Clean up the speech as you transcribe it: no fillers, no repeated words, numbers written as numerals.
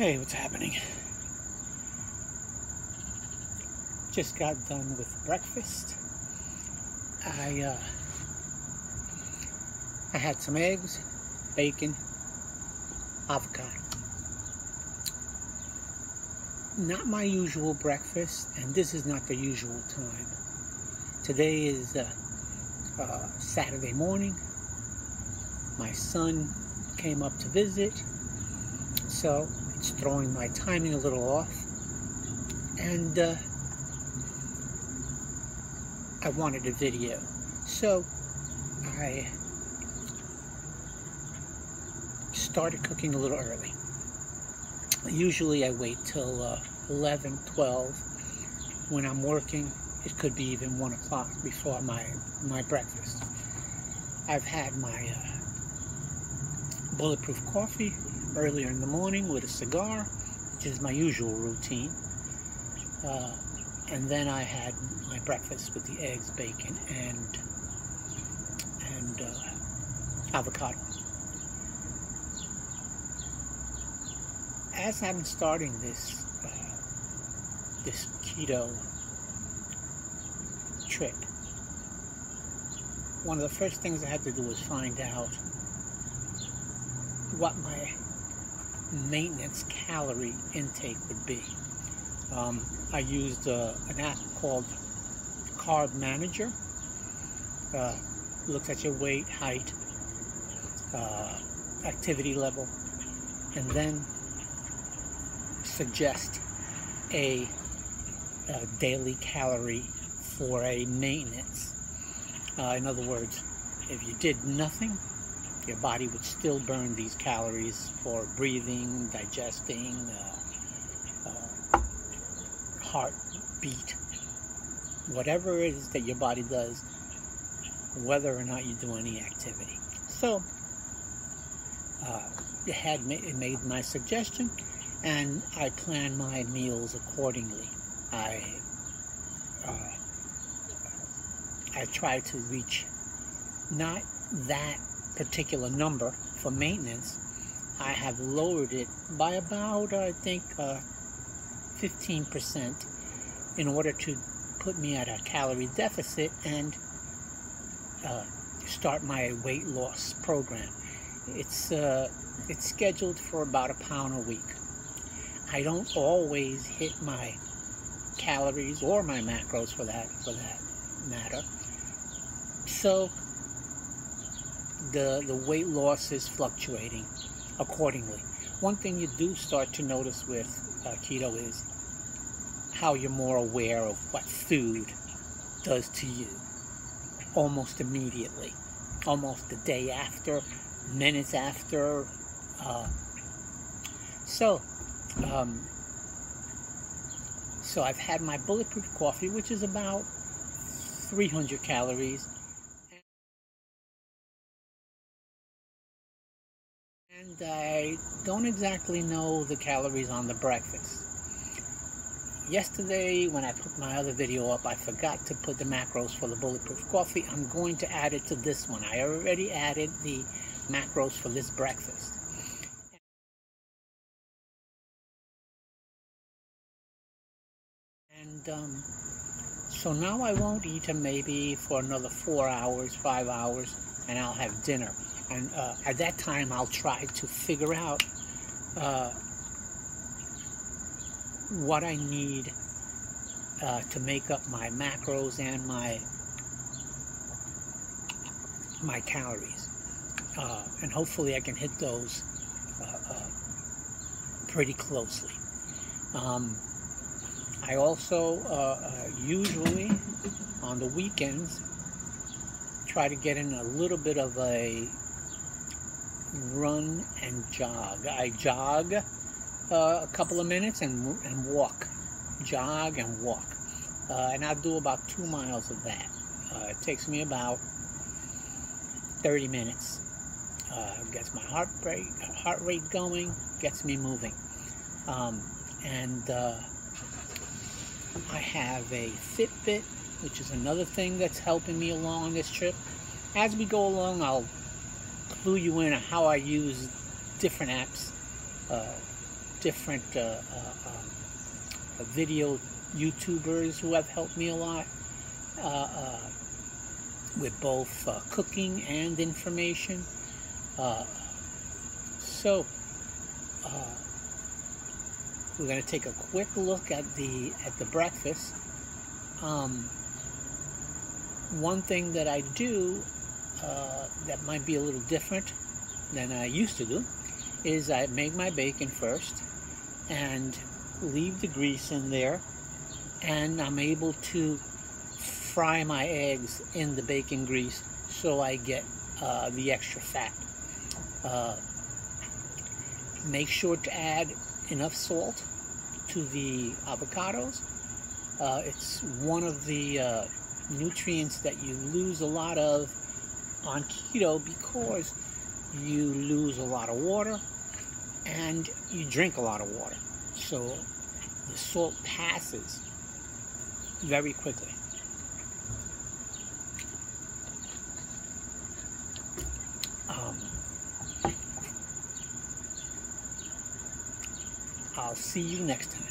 Hey, what's happening? Just got done with breakfast. I had some eggs, bacon, avocado. Not my usual breakfast, and this is not the usual time. Today is Saturday morning. My son came up to visit, so it's throwing my timing a little off. And I wanted a video, so I started cooking a little early. Usually I wait till 11, 12 when I'm working. It could be even 1 o'clock before my breakfast. I've had my bulletproof coffee earlier in the morning with a cigar, which is my usual routine. And then I had my breakfast with the eggs, bacon, and avocado. As I'm starting this keto trip, one of the first things I had to do was find out what my maintenance calorie intake would be. I used an app called Carb Manager. Looks at your weight, height, activity level, and then suggest a daily calorie for a maintenance. In other words, if you did nothing, your body would still burn these calories for breathing, digesting, heartbeat, whatever it is that your body does, whether or not you do any activity. So it made my suggestion, and I plan my meals accordingly. I try to reach not that particular number for maintenance. I have lowered it by about, I think, 15% in order to put me at a calorie deficit and start my weight loss program. It's scheduled for about 1 pound a week. I don't always hit my calories or my macros for that matter. So the weight loss is fluctuating accordingly. One thing you do start to notice with keto is how you're more aware of what food does to you almost immediately, almost the day after, minutes after. So I've had my bulletproof coffee, which is about 300 calories. And I don't exactly know the calories on the breakfast. Yesterday, when I put my other video up, I forgot to put the macros for the bulletproof coffee. I'm going to add it to this one. I already added the macros for this breakfast. And so now I won't eat them maybe for another 4 hours, 5 hours, and I'll have dinner. And at that time, I'll try to figure out what I need to make up my macros and my calories. And hopefully I can hit those pretty closely. I also usually on the weekends try to get in a little bit of a run and jog. I jog a couple of minutes and walk. Jog and walk. And I'll do about 2 miles of that. It takes me about 30 minutes. Gets my heart rate going, gets me moving. I have a Fitbit, which is another thing that's helping me along on this trip. As we go along, I'll clue you in on how I use different apps different video YouTubers who have helped me a lot with both cooking and information. So we're going to take a quick look at the breakfast. One thing that I do that might be a little different than I used to do is I make my bacon first and leave the grease in there, and I'm able to fry my eggs in the bacon grease so I get the extra fat. Make sure to add enough salt to the avocados. It's one of the nutrients that you lose a lot of on keto because you lose a lot of water and you drink a lot of water. So the salt passes very quickly. I'll see you next time.